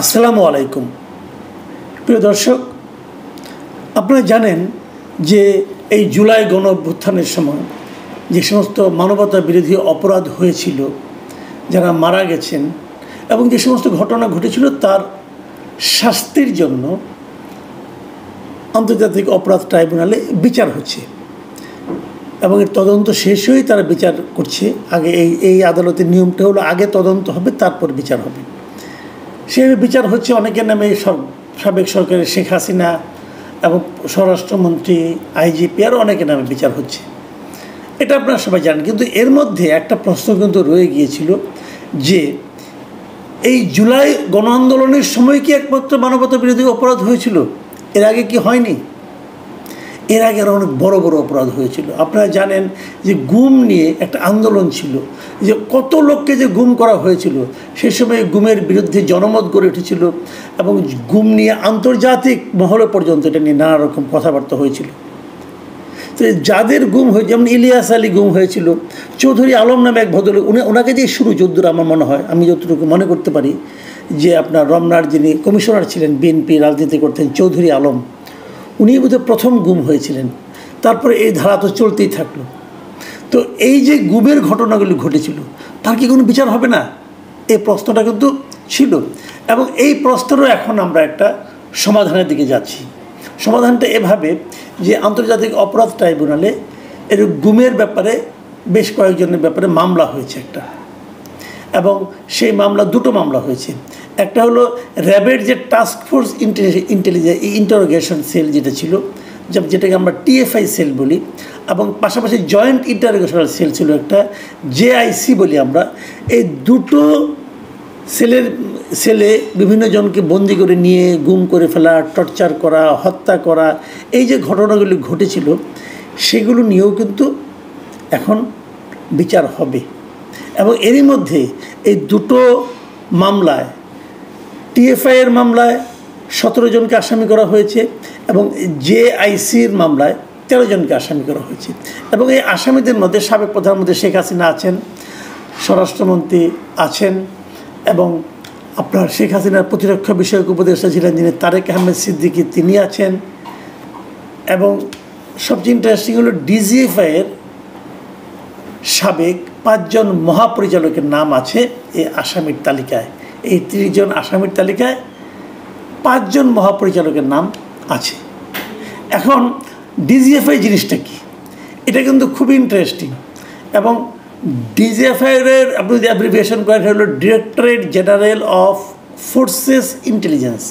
আসসালামু আলাইকুম প্রিয় দর্শক, আপনারা জানেন যে এই জুলাই গণ অভ্যুত্থানের সময় যে সমস্ত মানবতা বিরোধী অপরাধ হয়েছিল, যারা মারা গেছেন এবং যে সমস্ত ঘটনা ঘটেছিল তার শাস্তির জন্য আন্তর্জাতিক অপরাধ ট্রাইব্যুনালে বিচার হচ্ছে এবং এর তদন্ত শেষ হয়েই তারা বিচার করছে। আগে এই আদালতের নিয়মটা হলো আগে তদন্ত হবে, তারপর বিচার হবে। সেভাবে বিচার হচ্ছে অনেকের নামে, সাবেক সরকারের শেখ হাসিনা এবং স্বরাষ্ট্রমন্ত্রী, আইজিপি আরও অনেকের নামে বিচার হচ্ছে। এটা আপনারা সবাই জানেন। কিন্তু এর মধ্যে একটা প্রশ্ন কিন্তু রয়ে গিয়েছিল যে এই জুলাই গণ আন্দোলনের সময় কি একমাত্র মানবতা বিরোধী অপরাধ হয়েছিল? এর আগে কি হয়নি? এর আগে আরও অনেক বড় বড় অপরাধ হয়েছিল। আপনারা জানেন যে গুম নিয়ে একটা আন্দোলন ছিল, যে কত লোককে যে গুম করা হয়েছিল। সেই সময় গুমের বিরুদ্ধে জনমত গড়ে উঠেছিল এবং গুম নিয়ে আন্তর্জাতিক মহলে পর্যন্ত এটা নিয়ে নানা রকম কথাবার্তা হয়েছিল। তো যাদের গুম হয়ে, যেমন ইলিয়াস আলী গুম হয়েছিল, চৌধুরী আলম নামে এক ভদ্রলোক, ওনাকে দিয়ে শুরু যদ্দূর আমার মনে হয়, আমি যতটুকু মনে করতে পারি, যে আপনার রমনার যিনি কমিশনার ছিলেন, বিএনপি রাজনীতি করতেন, চৌধুরী আলম, উনি বোধহয় প্রথম গুম হয়েছিলেন। তারপরে এই ধারা তো চলতেই থাকলো। তো এই যে গুমের ঘটনাগুলি ঘটেছিল, তার কি কোনো বিচার হবে না? এই প্রশ্নটা কিন্তু ছিল এবং এই প্রশ্নেরও এখন আমরা একটা সমাধানের দিকে যাচ্ছি। সমাধানটা এভাবে যে আন্তর্জাতিক অপরাধ ট্রাইব্যুনালে এর গুমের ব্যাপারে বেশ কয়েকজনের ব্যাপারে মামলা হয়েছে একটা, এবং সেই মামলা দুটো মামলা হয়েছে। একটা হলো র্যাবের যে task force intelligence interrogation sell যেটা ছিল, যেটাকে আমরা টিএফআই সেল বলি, এবং পাশাপাশি জয়েন্ট ইন্টারোগেশনাল সেল ছিল একটা, জেআইসি বলি আমরা। এই দুটো সেলে বিভিন্ন জনকে বন্দি করে নিয়ে গুম করে ফেলা, টর্চার করা, হত্যা করা, এই যে ঘটনাগুলি ঘটেছিল সেগুলো নিয়েও কিন্তু এখন বিচার হবে। এবং এরই মধ্যে এই দুটো মামলায়, টিএফআইয়ের মামলায় 17 জনকে আসামি করা হয়েছে এবং জেআইসির মামলায় 13 জনকে আসামি করা হয়েছে। এবং এই আসামিদের মধ্যে সাবেক প্রধানমন্ত্রী শেখ হাসিনা আছেন, স্বরাষ্ট্রমন্ত্রী আছেন, এবং আপনার শেখ হাসিনার প্রতিরক্ষা বিষয়ক উপদেষ্টা ছিলেন যিনি তারেক আহমেদ সিদ্দিকী, তিনি আছেন। এবং সবচেয়ে ইন্টারেস্টিং হলো ডিজিএফআইয়ের সাবেক 5 জন মহাপরিচালকের নাম আছে এই আসামির তালিকায়। এই 30 জন আসামির তালিকায় 5 জন মহাপরিচালকের নাম আছে। এখন ডিজিএফআই জিনিসটা কি, এটা কিন্তু খুব ইন্টারেস্টিং। এবং ডিজিএফআইয়ের আপনি যদি অ্যাব্রিভিয়েশন করেন হলো directorate general of forces intelligence.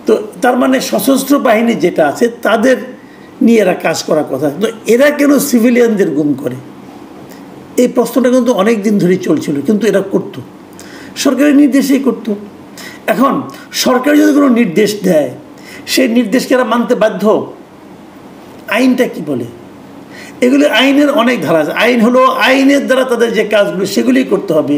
তো তার মানে সশস্ত্র বাহিনী যেটা আছে তাদের নিয়ে এরা কাজ করার কথা। তো এরা কেন সিভিলিয়ানদের গুম করে? এই প্রশ্নটা কিন্তু অনেক দিন ধরেই চলছিল, কিন্তু এরা করতো, সরকারের নির্দেশেই করতো। এখন সরকার যদি কোনো নির্দেশ দেয়, সেই নির্দেশকে এরা মানতে বাধ্য। আইনটা কি বলে? এগুলি আইনের অনেক ধারা আছে। আইন হলো আইনের দ্বারা তাদের যে কাজগুলো সেগুলি করতে হবে।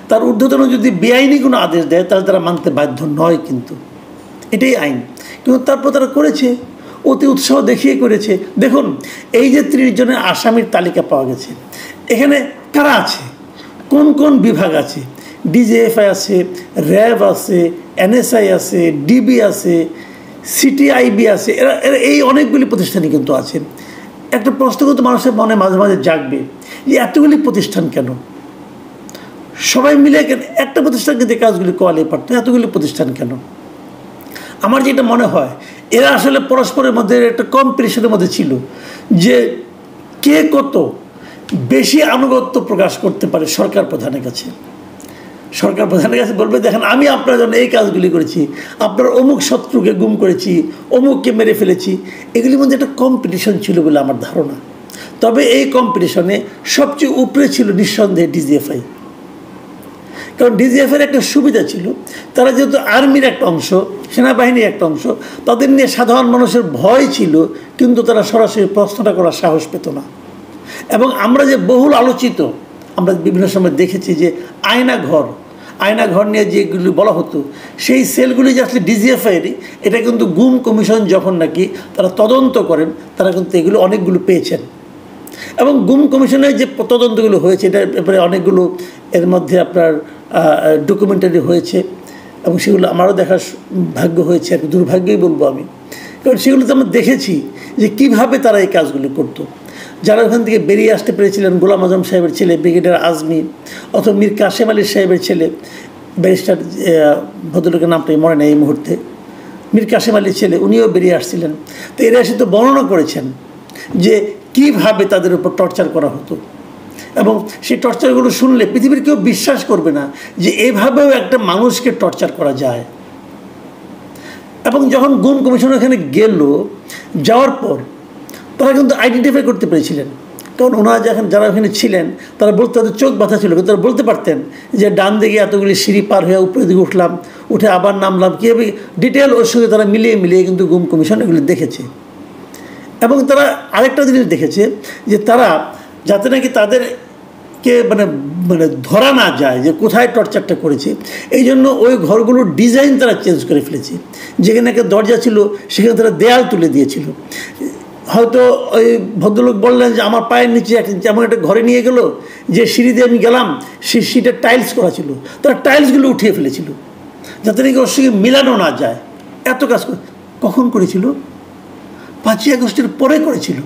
তার ঊর্ধ্বতন যদি বেআইনি কোনো আদেশ দেয় তাহলে তারা মানতে বাধ্য নয়, কিন্তু এটাই আইন। কিন্তু তারপর তারা করেছে, অতি উৎসাহ দেখিয়ে করেছে। দেখুন, এই যে 30 জনের আসামির তালিকা পাওয়া গেছে, এখানে কারা আছে, কোন কোন বিভাগ আছে? ডিজিএফআই আছে, র্যাব আছে, এনএসআই আছে, ডিবি আছে, সিটিআইবি আছে, এরা এই অনেকগুলি প্রতিষ্ঠানই কিন্তু আছে। একটা প্রশ্ন কিন্তু মানুষের মনে মাঝে মাঝে জাগবে যে এতগুলি প্রতিষ্ঠান কেন? সবাই মিলে একটা প্রতিষ্ঠান কিন্তু কাজগুলি কোয়ালে পারত, এতগুলি প্রতিষ্ঠান কেন? আমার যেটা মনে হয়, এরা আসলে পরস্পরের মধ্যে একটা কম্পিটিশনের মধ্যে ছিল যে কে কত বেশি আনুগত্য প্রকাশ করতে পারে সরকার প্রধানের কাছে। সরকার প্রধানের কাছে বলবে, দেখেন আমি আপনার জন্য এই কাজগুলি করেছি, আপনার অমুক শত্রুকে গুম করেছি, অমুককে মেরে ফেলেছি। এগুলির মধ্যে একটা কম্পিটিশন ছিল বলে আমার ধারণা। তবে এই কম্পিটিশনে সবচেয়ে উপরে ছিল নিঃসন্দেহে ডিজিএফআই। কারণ ডিজিএফআইয়ের একটা সুবিধা ছিল, তারা যেহেতু আর্মির একটা অংশ, সেনাবাহিনীর একটা অংশ, তাদের নিয়ে সাধারণ মানুষের ভয় ছিল, কিন্তু তারা সরাসরি প্রশ্নটা করার সাহস পেত না। এবং আমরা যে বহুল আলোচিত, আমরা বিভিন্ন সময় দেখেছি যে আয়নাঘর নিয়ে যেগুলি বলা হতো, সেই সেলগুলি যে আসলে ডিজিএফআইয়েরই। এটা কিন্তু গুম কমিশন যখন নাকি তারা তদন্ত করেন, তারা কিন্তু এগুলো অনেকগুলো পেয়েছেন। এবং গুম কমিশনের যে তদন্তগুলো হয়েছে, এটার ব্যাপারে অনেকগুলো এর মধ্যে আপনার ডকুমেন্টারি হয়েছে, এবং সেগুলো আমারও দেখার ভাগ্য হয়েছে, আর দুর্ভাগ্যই বলবো আমি, কারণ সেগুলোতে আমরা দেখেছি যে কীভাবে তারা এই কাজগুলো করতো। যারা ওখান থেকে বেরিয়ে আসতে পেরেছিলেন, গোলাম আজম সাহেবের ছেলে ব্রিগেডিয়ার আজমি, অথবা মীর কাসেম আলী সাহেবের ছেলে ব্যারিস্টার, ভদ্রলোকের নামটাই মনে নেই এই মুহূর্তে, মীর কাসেম আলীর ছেলে, উনিও বেরিয়ে আসছিলেন। তো এরা এসে তো বর্ণনা করেছেন যে কীভাবে তাদের উপর টর্চার করা হতো, এবং সেই টর্চারগুলো শুনলে পৃথিবীর কেউ বিশ্বাস করবে না যে এভাবেও একটা মানুষকে টর্চার করা যায়। এবং যখন গুম কমিশন এখানে গেল, যাওয়ার পর তারা কিন্তু আইডেন্টিফাই করতে পেরেছিলেন, কারণ ওনারা যারা ওখানে ছিলেন তারা বলতে, তাদের চোখ ব্যথা ছিল, কিন্তু তারা বলতে পারতেন যে ডান দিকে এতগুলি সিঁড়ি পার হয়ে উপরের দিকে উঠলাম, উঠে আবার নামলাম, কীভাবে ডিটেল ওর সঙ্গে তারা মিলিয়ে কিন্তু গুম কমিশন এগুলি দেখেছে। এবং তারা আরেকটা জিনিস দেখেছে যে তারা যাতে নাকি তাদেরকে মানে ধরা না যায় যে কোথায় টর্চারটা করেছে, এই জন্য ওই ঘরগুলোর ডিজাইন তারা চেঞ্জ করে ফেলেছে। যেখানে একটা দরজা ছিল সেখানে তারা দেয়াল তুলে দিয়েছিল। হয়তো ওই ভদ্রলোক বললেন যে আমার পায়ের নিচে এমন একটা ঘরে নিয়ে গেল যে সিঁড়ি দিয়ে আমি গেলাম, সেই সিঁড়িটা টাইলস করা ছিল, তারা টাইলসগুলো উঠিয়ে ফেলেছিল যাতে নাকি ওর সঙ্গে মিলানো না যায়। এত কাজ কখন করেছিল? 5ই আগস্টের পরে করেছিল।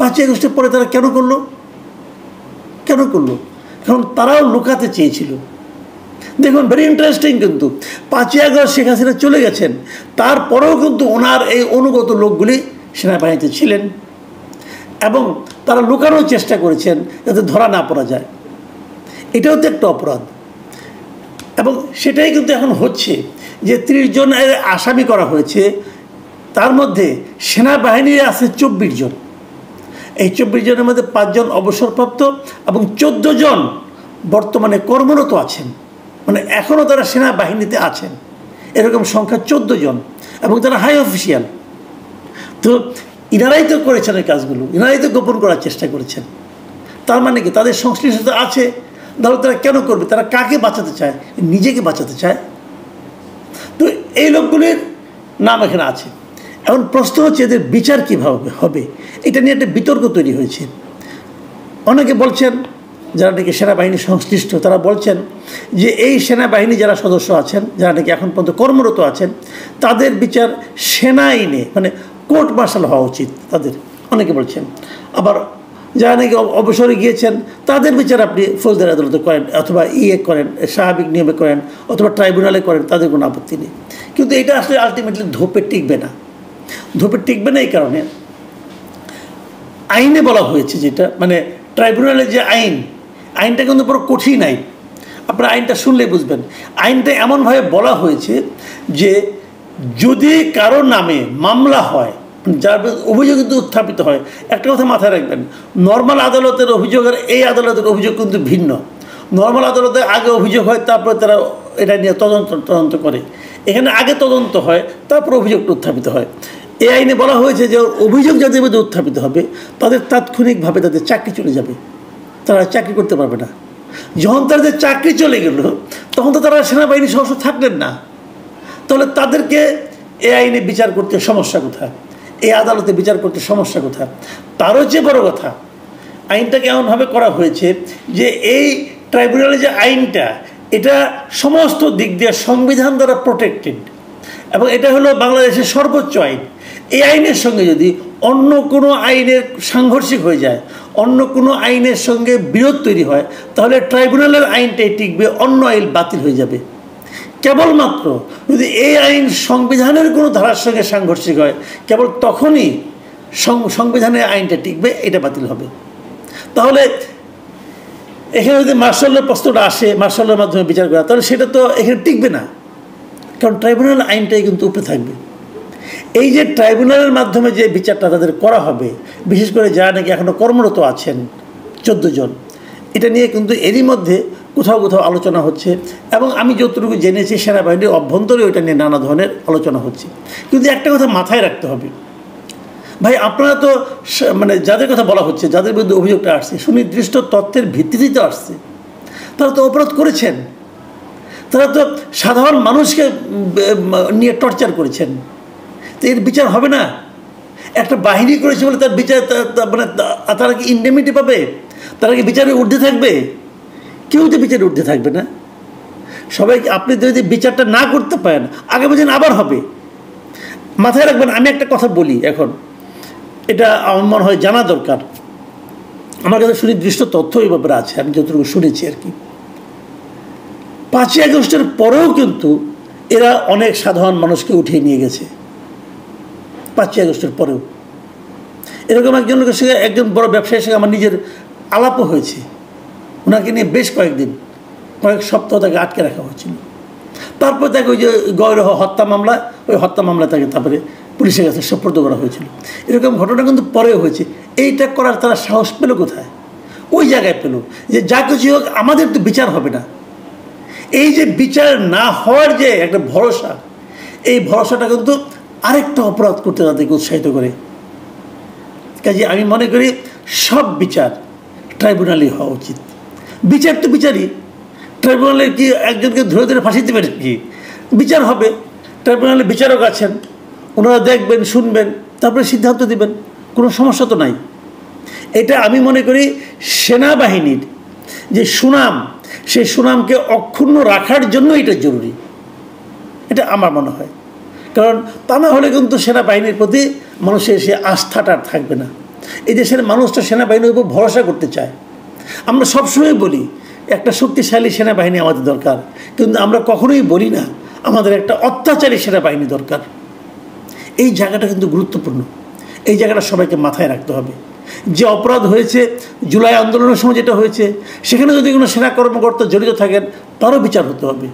5ই আগস্টের পরে তারা কেন করলো? কারণ তারাও লুকাতে চেয়েছিল। দেখুন, ভেরি ইন্টারেস্টিং, কিন্তু 5ই আগস্ট শেখ হাসিনা চলে গেছেন, তারপরেও কিন্তু ওনার এই অনুগত লোকগুলি সেনাবাহিনীতে ছিলেন এবং তারা লুকানোর চেষ্টা করেছেন যাতে ধরা না পড়া যায়। এটাও তো একটা অপরাধ। এবং সেটাই কিন্তু এখন হচ্ছে যে 30 জনের আসামি করা হয়েছে, তার মধ্যে সেনাবাহিনীর আছে 24 জন। এই 24 জনের মধ্যে 5 জন অবসরপ্রাপ্ত এবং 14 জন বর্তমানে কর্মরত আছেন, মানে এখনও তারা সেনাবাহিনীতে আছেন। এরকম সংখ্যা 14 জন, এবং তারা হাই অফিসিয়াল। তো ইনারাই তো করেছেন এই কাজগুলো, ইনারাই তো গোপন করার চেষ্টা করেছেন। তার মানে কি তাদের সংশ্লিষ্টতা আছে? তাহলে তারা কেন করবে? তারা কাকে বাঁচাতে চায়? নিজেকে বাঁচাতে চায়। তো এই লোকগুলির নাম এখানে আছে। এখন প্রশ্ন হচ্ছে এদের বিচার কীভাবে হবে, এটা নিয়ে একটা বিতর্ক তৈরি হয়েছে। অনেকে বলছেন, যারা নাকি সেনাবাহিনী সংশ্লিষ্ট, তারা বলছেন যে এই সেনাবাহিনী যারা সদস্য আছেন, যারা নাকি এখন পর্যন্ত কর্মরত আছেন, তাদের বিচার সেনা আইনে, মানে কোর্ট মার্শাল হওয়া উচিত তাদের, অনেকে বলছেন। আবার যারা নাকি অবসরে গিয়েছেন তাদের বিচার আপনি ফৌজদারি আদালতে করেন, অথবা করেন, স্বাভাবিক নিয়মে করেন, অথবা ট্রাইব্যুনালে করেন, তাদের কোনো আপত্তি নেই। কিন্তু এটা আসলে আলটিমেটলি ধোপে টিকবে না। এই কারণে আইনে বলা হয়েছে, যেটা মানে ট্রাইব্যুনালের যে আইনটা কিন্তু বড় কঠিন আইন। আপনারা আইনটা শুনলেই বুঝবেন। আইনটা এমনভাবে বলা হয়েছে যে যদি কারো নামে মামলা হয়, যার অভিযোগ কিন্তু উত্থাপিত হয়, একটা কথা মাথায় রাখবেন, নর্মাল আদালতের অভিযোগ আর এই আদালতের অভিযোগ কিন্তু ভিন্ন। নর্মাল আদালতে আগে অভিযোগ হয়, তারপরে তারা এটা নিয়ে তদন্ত করে। এখানে আগে তদন্ত হয়, তারপর অভিযোগটা উত্থাপিত হয়। এই আইনে বলা হয়েছে যে অভিযোগ যাদের মধ্যে উত্থাপিত হবে তাদের তাৎক্ষণিকভাবে তাদের চাকরি চলে যাবে, তারা চাকরি করতে পারবে না। যখন তাদের চাকরি চলে গেল তখন তো তারা সেনাবাহিনী সদস্য থাকলেন না। তাহলে তাদেরকে এই আইনে বিচার করতে সমস্যা কোথায়? এই আদালতে বিচার করতে সমস্যা কোথায়? তারও চেয়ে বড় কথা, আইনটাকে এমনভাবে করা হয়েছে যে এই ট্রাইব্যুনালে যে আইনটা, এটা সমস্ত দিক দিয়ে সংবিধান দ্বারা প্রোটেক্টেড, এবং এটা হলো বাংলাদেশের সর্বোচ্চ আইন। এই আইনের সঙ্গে যদি অন্য কোনো আইনের সাংঘর্ষিক হয়ে যায়, অন্য কোনো আইনের সঙ্গে বিরোধ তৈরি হয়, তাহলে ট্রাইব্যুনালের আইনটাই টিকবে, অন্য আইন বাতিল হয়ে যাবে। কেবলমাত্র যদি এই আইন সংবিধানের কোনো ধারার সঙ্গে সাংঘর্ষিক হয়, কেবল তখনই সংবিধানের আইনটা টিকবে, এটা বাতিল হবে। তাহলে এখানে যদি মার্শালের প্রশ্নটা আসে, মার্শালের মাধ্যমে বিচার করা, তাহলে সেটা তো এখানে টিকবে না, কারণ ট্রাইব্যুনাল আইনটাই কিন্তু উপরে থাকবে। এই যে ট্রাইব্যুনালের মাধ্যমে যে বিচারটা তাদের করা হবে, বিশেষ করে যারা নাকি এখনও কর্মরত আছেন 14 জন, এটা নিয়ে কিন্তু এরই মধ্যে কোথাও আলোচনা হচ্ছে। এবং আমি যতটুকু জেনেছি সেনাবাহিনীর অভ্যন্তরে ওইটা নিয়ে নানা ধরনের আলোচনা হচ্ছে। কিন্তু একটা কথা মাথায় রাখতে হবে, ভাই আপনারা তো মানে যাদের কথা বলা হচ্ছে, যাদের বিরুদ্ধে অভিযোগটা আসছে, সুনির্দিষ্ট তথ্যের ভিত্তিতেই তো আসছে। তারা তো অপরাধ করেছেন, তারা তো সাধারণ মানুষকে নিয়ে টর্চার করেছেন। তো এর বিচার হবে না? একটা বাহিনী করেছে বলে তার বিচার, মানে তারা কি ইন্ডেমিনিটি পাবে? তারা কি বিচারে ঊর্ধ্বে থাকবে? কেউ তো বিচারে ঊর্ধ্বে থাকবে না। সবাইকে আপনি যদি বিচারটা না করতে পারেন আগামী দিন আবার হবে। মাথায় রাখবেন, আমি একটা কথা বলি এখন, এটা আমার মনে হয় জানা দরকার। আমার কাছে সুনির্দিষ্ট তথ্য এই ব্যাপারে আছে, আমি যতটুকু শুনেছি আর কি। 5ই আগস্টের পরেও কিন্তু এরা অনেক সাধারণ মানুষকে উঠিয়ে নিয়ে গেছে। 5ই আগস্টের পরেও এরকম একজন লোকের সঙ্গে, একজন বড় ব্যবসায়ীর সঙ্গে আমার নিজের আলাপও হয়েছে। ওনাকে নিয়ে বেশ কয়েক সপ্তাহ তাকে আটকে রাখা হয়েছিল। তারপর তাকে ওই যে গৌরহ হত্যা মামলা, ওই হত্যা মামলা তাকে তারপরে পুলিশের কাছে সোপর্দ করা হয়েছিল। এরকম ঘটনা কিন্তু পরেও হয়েছে। এইটা করার তারা সাহস পেল কোথায়? ওই জায়গায় পেল যে যা কিছু হোক আমাদের তো বিচার হবে না। এই যে বিচার না হওয়ার যে একটা ভরসা, এই ভরসাটা কিন্তু আরেকটা অপরাধ করতে তাদেরকে উৎসাহিত করে। কাজে আমি মনে করি সব বিচার ট্রাইব্যুনালই হওয়া উচিত। বিচার তো বিচারই, ট্রাইব্যুনালে কি একজনকে ধরে ধরে ফাঁসি দেবেন কি? বিচার হবে, ট্রাইব্যুনালে বিচারক আছেন, ওনারা দেখবেন, শুনবেন, তারপরে সিদ্ধান্ত দেবেন, কোনো সমস্যা তো নাই। এটা আমি মনে করি সেনাবাহিনীর যে সুনাম, সেই সুনামকে অক্ষুণ্ণ রাখার জন্য এটা জরুরি, এটা আমার মনে হয়। কারণ তা না হলে কিন্তু সেনাবাহিনীর প্রতি মানুষের সে আস্থাটা থাকবে না। এই দেশের মানুষটা সেনাবাহিনীর উপর ভরসা করতে চায়। আমরা সবসময় বলি একটা শক্তিশালী সেনাবাহিনী আমাদের দরকার, কিন্তু আমরা কখনোই বলি না আমাদের একটা অত্যাচারী সেনাবাহিনী দরকার। এই জায়গাটা কিন্তু গুরুত্বপূর্ণ, এই জায়গাটা সবাইকে মাথায় রাখতে হবে। যে অপরাধ হয়েছে জুলাই আন্দোলনের সময় যেটা হয়েছে, সেখানে যদি কোনো সেনা কর্মকর্তা জড়িত থাকেন তারও বিচার হতে হবে।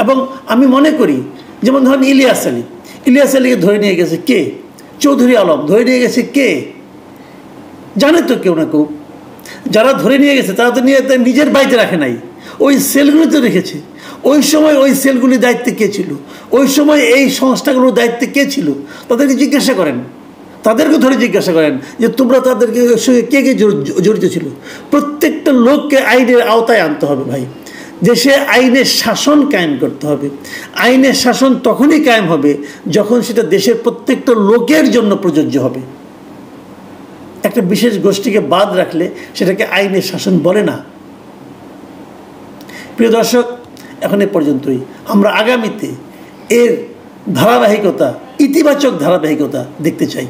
এবং আমি মনে করি যেমন ধরেন ইলিয়াস আলীকে ধরে নিয়ে গেছে কে? চৌধুরী আলম ধরে নিয়ে গেছে কে? জানে তো কেউ না কেউ। যারা ধরে নিয়ে গেছে তারা তো নিজের বাড়িতে রাখে নাই, ওই সেলগুলিতে রেখেছে। ওই সময় ওই সেলগুলির দায়িত্বে কে ছিল? ওই সময় এই সংস্থাগুলোর দায়িত্বে কে ছিল? তাদেরকে জিজ্ঞাসা করেন, তাদেরকে ধরে জিজ্ঞাসা করেন যে তোমরা তাদেরকে সঙ্গে কে কে জড়িত ছিল। প্রত্যেকটা লোককে আইনের আওতায় আনতে হবে ভাই। দেশে আইনের শাসন কায়েম করতে হবে। আইনের শাসন তখনই কায়েম হবে যখন সেটা দেশের প্রত্যেকটা লোকের জন্য প্রযোজ্য হবে। একটা বিশেষ গোষ্ঠীকে বাদ রাখলে সেটাকে আইনের শাসন বলে না। প্রিয় দর্শক, এখন এ পর্যন্তই। আমরা আগামীতে এর ধারাবাহিকতা, ইতিবাচক ধারাবাহিকতা দেখতে চাই।